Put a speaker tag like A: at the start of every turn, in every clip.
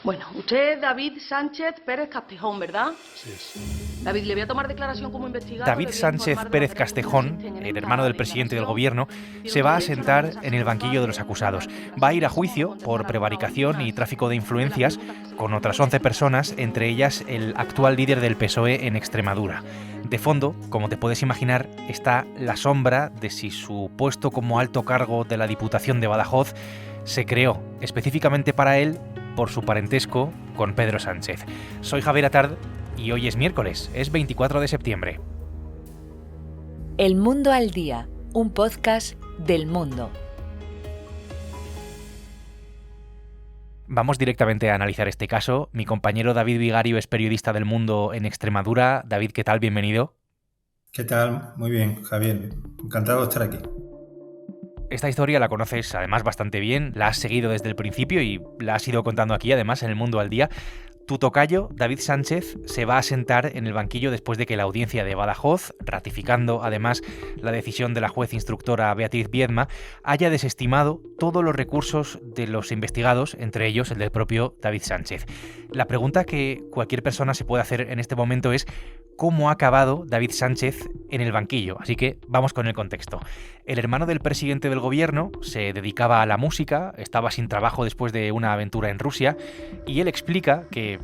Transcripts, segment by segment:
A: Bueno, usted es David Sánchez Pérez Castejón, ¿verdad?
B: Sí, es.
A: David, le voy a tomar declaración como investigado.
C: David Sánchez Pérez Castejón, el hermano del presidente del gobierno, se va a sentar en el banquillo de los acusados. Va a ir a juicio por prevaricación y tráfico de influencias con otras 11 personas, entre ellas el actual líder del PSOE en Extremadura. De fondo, como te puedes imaginar, está la sombra de si su puesto como alto cargo de la Diputación de Badajoz se creó específicamente para él por su parentesco con Pedro Sánchez. Soy Javier Atard y hoy es miércoles, es 24 de septiembre.
D: El Mundo al Día, un podcast del Mundo.
C: Vamos directamente a analizar este caso. Mi compañero David Vigario es periodista del Mundo en Extremadura. David, ¿qué tal? Bienvenido.
B: ¿Qué tal? Muy bien, Javier. Encantado de estar aquí.
C: Esta historia la conoces además bastante bien, la has seguido desde el principio y la has ido contando aquí además en El Mundo al Día. Tu tocayo, David Sánchez, se va a sentar en el banquillo después de que la audiencia de Badajoz, ratificando además la decisión de la juez instructora Beatriz Viedma, haya desestimado todos los recursos de los investigados, entre ellos el del propio David Sánchez. La pregunta que cualquier persona se puede hacer en este momento es ¿cómo ha acabado David Sánchez en el banquillo? Así que vamos con el contexto. El hermano del presidente del gobierno se dedicaba a la música, estaba sin trabajo después de una aventura en Rusia, y él explica que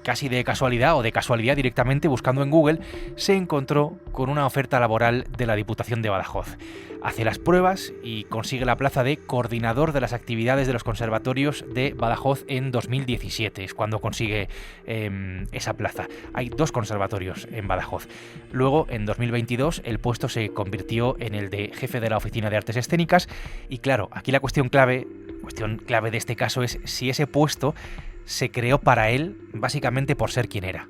C: casi de casualidad o de casualidad directamente buscando en Google, se encontró con una oferta laboral de la Diputación de Badajoz. Hace las pruebas y consigue la plaza de coordinador de las actividades de los conservatorios de Badajoz en 2017. Es cuando consigue esa plaza. Hay 2 conservatorios en Badajoz. Luego, en 2022, el puesto se convirtió en el de jefe de la Oficina de Artes Escénicas. Y claro, aquí la cuestión clave de este caso es si ese puesto se creó para él básicamente por ser quien era.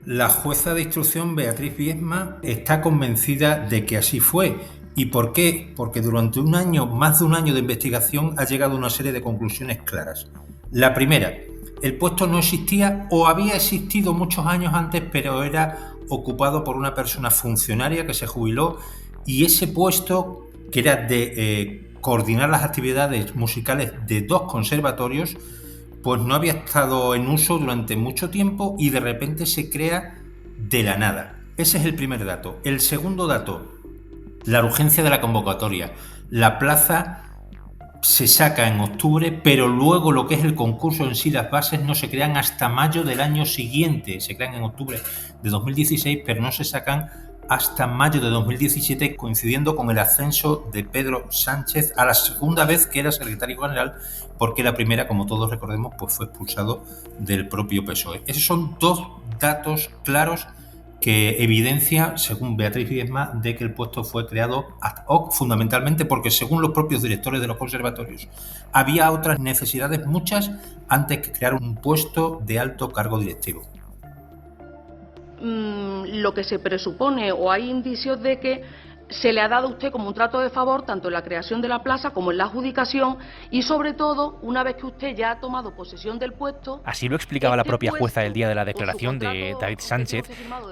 B: La jueza de instrucción Beatriz Viedma está convencida de que así fue. ¿Y por qué? Porque durante más de un año de investigación ha llegado a una serie de conclusiones claras. La primera, el puesto no existía o había existido muchos años antes, pero era ocupado por una persona funcionaria que se jubiló y ese puesto, que era de coordinar las actividades musicales de 2 conservatorios, pues no había estado en uso durante mucho tiempo y de repente se crea de la nada. Ese es el primer dato. El segundo dato, la urgencia de la convocatoria. La plaza se saca en octubre, pero luego lo que es el concurso en sí, las bases no se crean hasta mayo del año siguiente. Se crean en octubre de 2016, pero no se sacan hasta mayo de 2017, coincidiendo con el ascenso de Pedro Sánchez a la segunda vez que era secretario general, porque la primera, como todos recordemos, pues fue expulsado del propio PSOE. Esos son 2 datos claros que evidencia, según Beatriz Viedma, de que el puesto fue creado ad hoc, fundamentalmente porque, según los propios directores de los conservatorios, había otras necesidades, muchas, antes que crear un puesto de alto cargo directivo.
A: Lo que se presupone o hay indicios de que se le ha dado a usted como un trato de favor tanto en la creación de la plaza como en la adjudicación y sobre todo una vez que usted ya ha tomado posesión del puesto.
C: Así lo explicaba la propia jueza el día de la declaración de David Sánchez.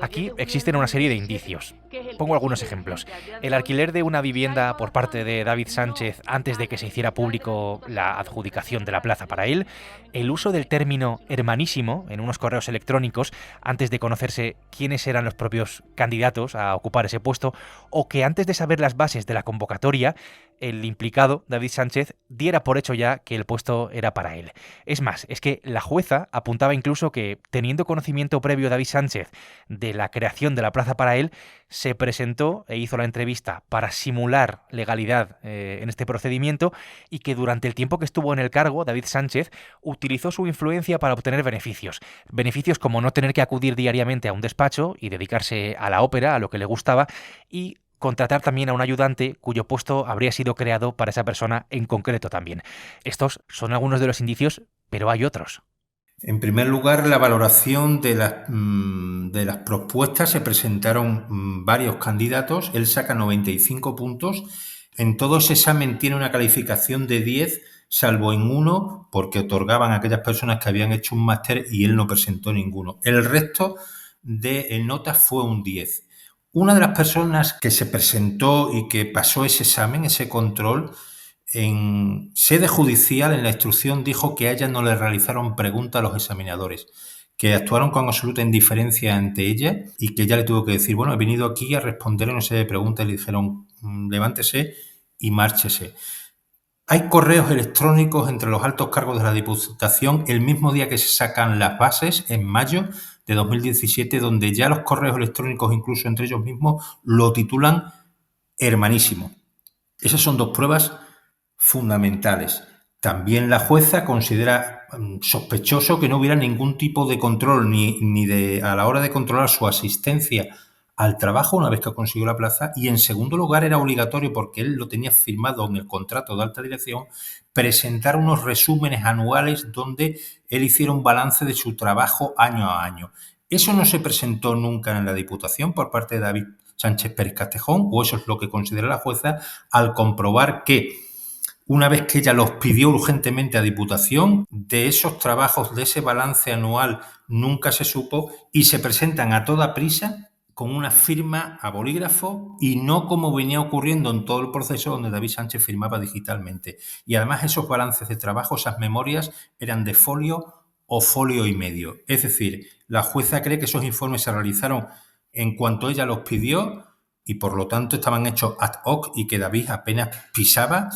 C: Aquí existen una serie de indicios. Pongo algunos ejemplos. El alquiler de una vivienda por parte de David Sánchez antes de que se hiciera público la adjudicación de la plaza para él, el uso del término hermanísimo en unos correos electrónicos antes de conocerse quiénes eran los propios candidatos a ocupar ese puesto, o que antes de saber las bases de la convocatoria, el implicado, David Sánchez, diera por hecho ya que el puesto era para él. Es más, es que la jueza apuntaba incluso que, teniendo conocimiento previo David Sánchez de la creación de la plaza para él, se presentó e hizo la entrevista para simular legalidad en este procedimiento y que durante el tiempo que estuvo en el cargo, David Sánchez utilizó su influencia para obtener beneficios. Beneficios como no tener que acudir diariamente a un despacho y dedicarse a la ópera, a lo que le gustaba, y contratar también a un ayudante cuyo puesto habría sido creado para esa persona en concreto también. Estos son algunos de los indicios, pero hay otros.
B: En primer lugar, la valoración de las propuestas. Se presentaron varios candidatos. Él saca 95 puntos. En todo ese examen tiene una calificación de 10, salvo en uno, porque otorgaban a aquellas personas que habían hecho un máster y él no presentó ninguno. El resto de notas fue un 10. Una de las personas que se presentó y que pasó ese examen, ese control, en sede judicial, en la instrucción, dijo que a ella no le realizaron preguntas a los examinadores, que actuaron con absoluta indiferencia ante ella y que ella le tuvo que decir, bueno, he venido aquí a responder una serie de preguntas y le dijeron, levántese y márchese. Hay correos electrónicos entre los altos cargos de la Diputación el mismo día que se sacan las bases, en mayo de 2017, donde ya los correos electrónicos, incluso entre ellos mismos, lo titulan hermanísimo. Esas son dos pruebas fundamentales. También la jueza considera sospechoso que no hubiera ningún tipo de control ni a la hora de controlar su asistencia al trabajo una vez que consiguió la plaza, y en segundo lugar era obligatorio, porque él lo tenía firmado en el contrato de alta dirección, presentar unos resúmenes anuales donde él hiciera un balance de su trabajo año a año. Eso no se presentó nunca en la Diputación por parte de David Sánchez Pérez Castejón, o eso es lo que considera la jueza, al comprobar que una vez que ella los pidió urgentemente a Diputación, de esos trabajos, de ese balance anual, nunca se supo y se presentan a toda prisa con una firma a bolígrafo y no como venía ocurriendo en todo el proceso donde David Sánchez firmaba digitalmente. Y además esos balances de trabajo, esas memorias, eran de folio o folio y medio. Es decir, la jueza cree que esos informes se realizaron en cuanto ella los pidió y por lo tanto estaban hechos ad hoc y que David apenas pisaba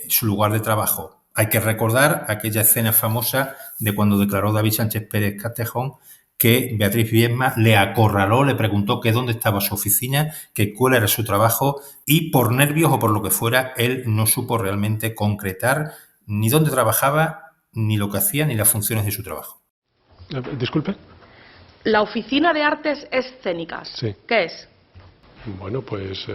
B: su lugar de trabajo. Hay que recordar aquella escena famosa de cuando declaró David Sánchez Pérez Castejón que Beatriz Viesma le acorraló, le preguntó que dónde estaba su oficina, que cuál era su trabajo, y por nervios o por lo que fuera, él no supo realmente concretar ni dónde trabajaba, ni lo que hacía, ni las funciones de su trabajo.
E: Disculpe.
A: La Oficina de Artes Escénicas,
E: sí.
A: ¿Qué es?
E: Bueno, pues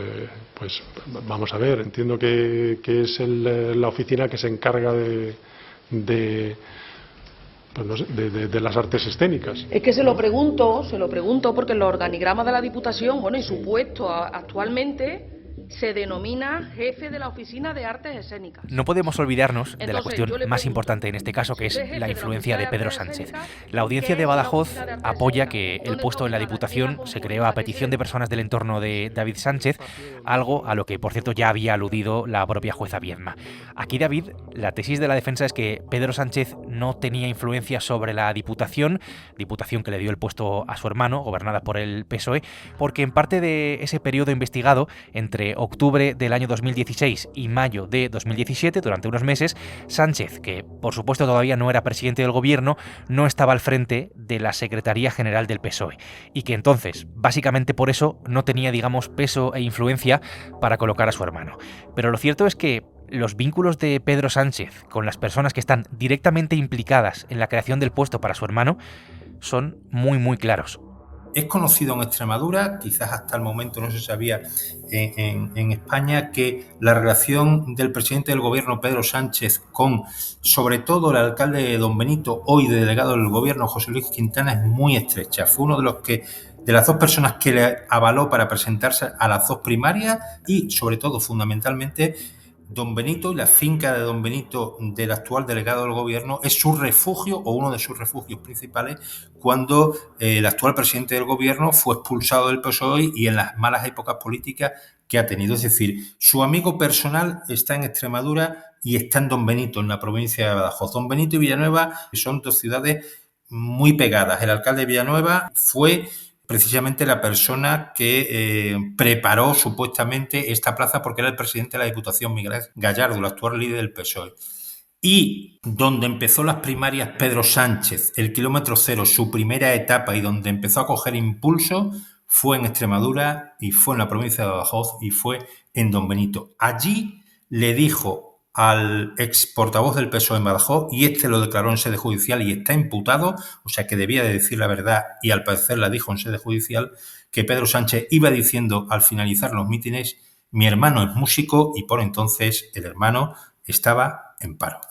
E: vamos a ver, entiendo que es la oficina que se encarga de las artes escénicas.
A: Es que se lo pregunto porque en los organigramas de la Diputación, bueno, y su puesto actualmente se denomina jefe de la Oficina de Artes Escénicas.
C: No podemos olvidarnos de la
A: Entonces,
C: cuestión más importante en este caso, que es la influencia de Pedro Sánchez. La audiencia de Badajoz apoya que el puesto en la Diputación se creó a petición de personas del entorno de David Sánchez, algo a lo que, por cierto, ya había aludido la propia jueza Viedma. Aquí, David, la tesis de la defensa es que Pedro Sánchez no tenía influencia sobre la Diputación que le dio el puesto a su hermano, gobernada por el PSOE, porque en parte de ese periodo investigado, entre octubre del año 2016 y mayo de 2017, durante unos meses, Sánchez, que por supuesto todavía no era presidente del gobierno, no estaba al frente de la Secretaría General del PSOE, y que entonces, básicamente por eso, no tenía, digamos, peso e influencia para colocar a su hermano. Pero lo cierto es que los vínculos de Pedro Sánchez con las personas que están directamente implicadas en la creación del puesto para su hermano son muy, muy claros.
B: Es conocido en Extremadura, quizás hasta el momento no se sabía en España, que la relación del presidente del gobierno, Pedro Sánchez, con sobre todo el alcalde de Don Benito, hoy delegado del gobierno, José Luis Quintana, es muy estrecha. Fue uno de las dos personas que le avaló para presentarse a las dos primarias y, sobre todo, fundamentalmente, Don Benito y la finca de Don Benito del actual delegado del gobierno es su refugio o uno de sus refugios principales cuando el actual presidente del gobierno fue expulsado del PSOE y en las malas épocas políticas que ha tenido. Es decir, su amigo personal está en Extremadura y está en Don Benito, en la provincia de Badajoz. Don Benito y Villanueva son dos ciudades muy pegadas. El alcalde de Villanueva fue precisamente la persona que preparó supuestamente esta plaza porque era el presidente de la Diputación, Miguel Gallardo, el actual líder del PSOE. Y donde empezó las primarias Pedro Sánchez, el kilómetro cero, su primera etapa y donde empezó a coger impulso fue en Extremadura y fue en la provincia de Badajoz y fue en Don Benito. Allí le dijo al ex portavoz del PSOE en Badajoz, y este lo declaró en sede judicial y está imputado, o sea que debía de decir la verdad y al parecer la dijo en sede judicial, que Pedro Sánchez iba diciendo al finalizar los mítines: mi hermano es músico, y por entonces el hermano estaba en paro.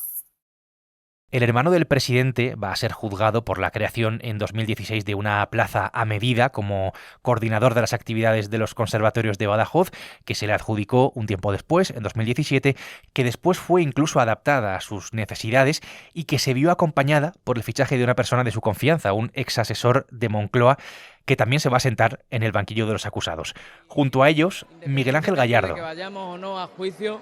C: El hermano del presidente va a ser juzgado por la creación en 2016 de una plaza a medida como coordinador de las actividades de los conservatorios de Badajoz, que se le adjudicó un tiempo después, en 2017, que después fue incluso adaptada a sus necesidades y que se vio acompañada por el fichaje de una persona de su confianza, un ex asesor de Moncloa, que también se va a sentar en el banquillo de los acusados. Junto a ellos, Miguel Ángel Gallardo.
F: Que vayamos o no a juicio,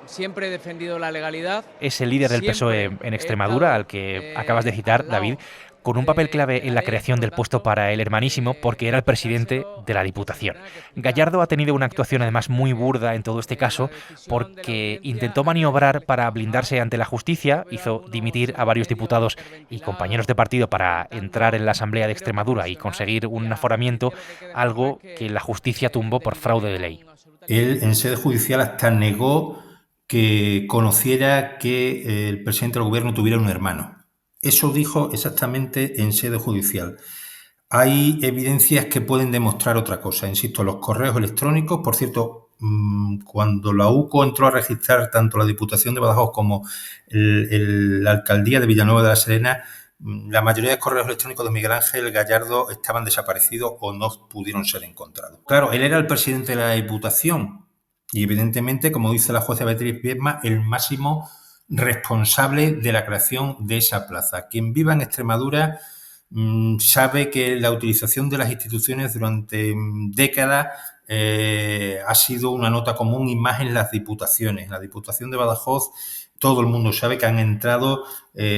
F: siempre he defendido la legalidad.
C: Es el líder del PSOE en Extremadura, al que acabas de citar, David, con un papel clave en la creación del puesto para el Hermanísimo, porque era el presidente de la Diputación. Gallardo ha tenido una actuación además muy burda en todo este caso, porque intentó maniobrar para blindarse ante la justicia, hizo dimitir a varios diputados y compañeros de partido para entrar en la Asamblea de Extremadura y conseguir un aforamiento, algo que la justicia tumbó por fraude de ley.
B: Él en sede judicial hasta negó que conociera que el presidente del gobierno tuviera un hermano. Eso dijo exactamente en sede judicial. Hay evidencias que pueden demostrar otra cosa. Insisto, los correos electrónicos, por cierto, cuando la UCO entró a registrar tanto la Diputación de Badajoz como la Alcaldía de Villanueva de la Serena, la mayoría de correos electrónicos de Miguel Ángel Gallardo estaban desaparecidos o no pudieron ser encontrados. Claro, él era el presidente de la Diputación y evidentemente, como dice la jueza Beatriz Viedma, el máximo responsable de la creación de esa plaza. Quien viva en Extremadura sabe que la utilización de las instituciones durante décadas ha sido una nota común y más en las diputaciones. En la Diputación de Badajoz todo el mundo sabe que han entrado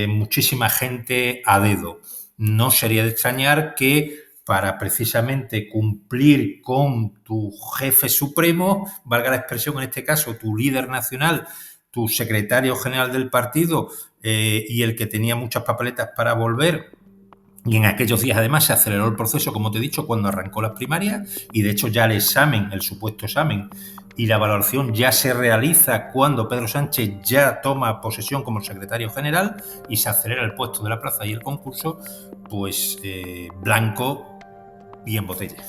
B: muchísima gente a dedo. No sería de extrañar que para precisamente cumplir con tu jefe supremo, valga la expresión en este caso, tu líder nacional, tu secretario general del partido y el que tenía muchas papeletas para volver. Y en aquellos días además se aceleró el proceso, como te he dicho, cuando arrancó las primarias y de hecho ya el examen, el supuesto examen y la valoración ya se realiza cuando Pedro Sánchez ya toma posesión como secretario general y se acelera el puesto de la plaza y el concurso, pues blanco y en botella.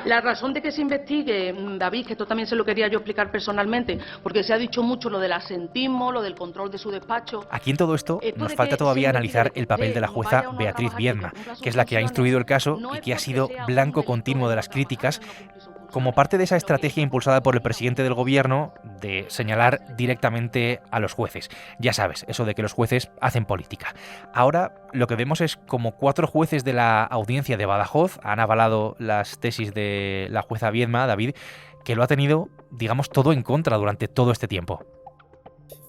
A: La razón de que se investigue, David, que esto también se lo quería yo explicar personalmente, porque se ha dicho mucho lo del asentismo, lo del control de su despacho.
C: Aquí en todo esto nos falta todavía analizar el papel de la jueza Beatriz Viedma, que es la que ha instruido el caso y que ha sido blanco continuo de las críticas, como parte de esa estrategia impulsada por el presidente del gobierno de señalar directamente a los jueces. Ya sabes, eso de que los jueces hacen política. Ahora lo que vemos es como 4 jueces de la audiencia de Badajoz han avalado las tesis de la jueza Viedma, David, que lo ha tenido, digamos, todo en contra durante todo este tiempo.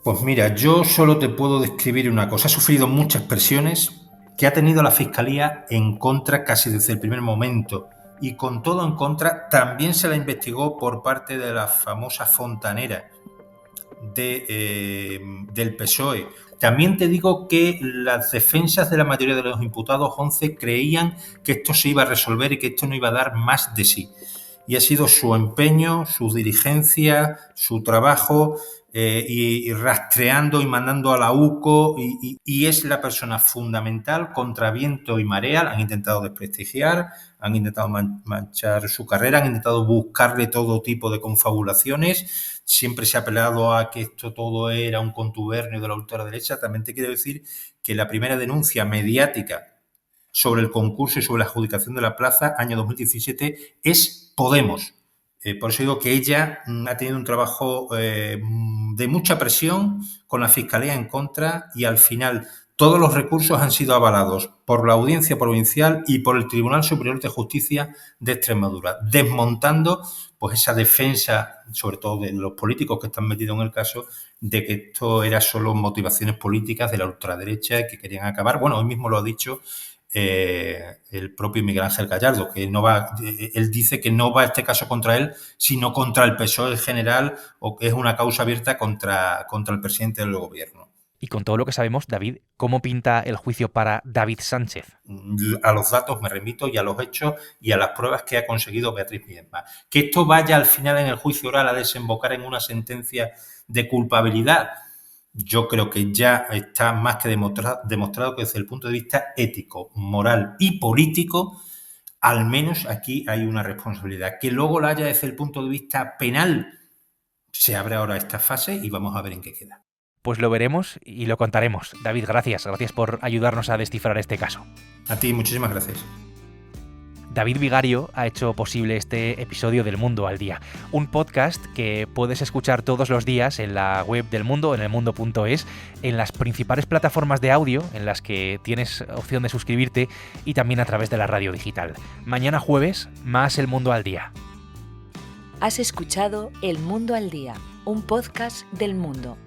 B: Pues mira, yo solo te puedo describir una cosa. Ha sufrido muchas presiones que ha tenido la Fiscalía en contra casi desde el primer momento. Y con todo en contra, también se la investigó por parte de la famosa fontanera del PSOE. También te digo que las defensas de la mayoría de los imputados, 11, creían que esto se iba a resolver y que esto no iba a dar más de sí. Y ha sido su empeño, su diligencia, su trabajo y rastreando y mandando a la UCO y es la persona fundamental contra viento y marea. Han intentado desprestigiar, han intentado manchar su carrera, han intentado buscarle todo tipo de confabulaciones. Siempre se ha apelado a que esto todo era un contubernio de la ultraderecha. También te quiero decir que la primera denuncia mediática sobre el concurso y sobre la adjudicación de la plaza, año 2017, es Podemos. Por eso digo que ella ha tenido un trabajo de mucha presión con la Fiscalía en contra y al final todos los recursos han sido avalados por la Audiencia Provincial y por el Tribunal Superior de Justicia de Extremadura, desmontando pues esa defensa, sobre todo de los políticos que están metidos en el caso, de que esto era solo motivaciones políticas de la ultraderecha que querían acabar. Bueno, hoy mismo lo ha dicho el propio Miguel Ángel Gallardo, que no va, él dice que no va este caso contra él, sino contra el PSOE en general, o que es una causa abierta contra el presidente del gobierno.
C: Y con todo lo que sabemos, David, ¿cómo pinta el juicio para David Sánchez?
B: A los datos me remito y a los hechos y a las pruebas que ha conseguido Beatriz Viedma. Que esto vaya al final en el juicio oral a desembocar en una sentencia de culpabilidad, yo creo que ya está más que demostrado que desde el punto de vista ético, moral y político, al menos aquí hay una responsabilidad. Que luego la haya desde el punto de vista penal, se abre ahora esta fase y vamos a ver en qué queda.
C: Pues lo veremos y lo contaremos. David, gracias por ayudarnos a descifrar este caso.
B: A ti, muchísimas gracias.
C: David Vigario ha hecho posible este episodio del Mundo al Día, un podcast que puedes escuchar todos los días en la web del Mundo, en elmundo.es, en las principales plataformas de audio en las que tienes opción de suscribirte y también a través de la radio digital. Mañana jueves, más El Mundo al Día.
D: Has escuchado El Mundo al Día, un podcast del Mundo.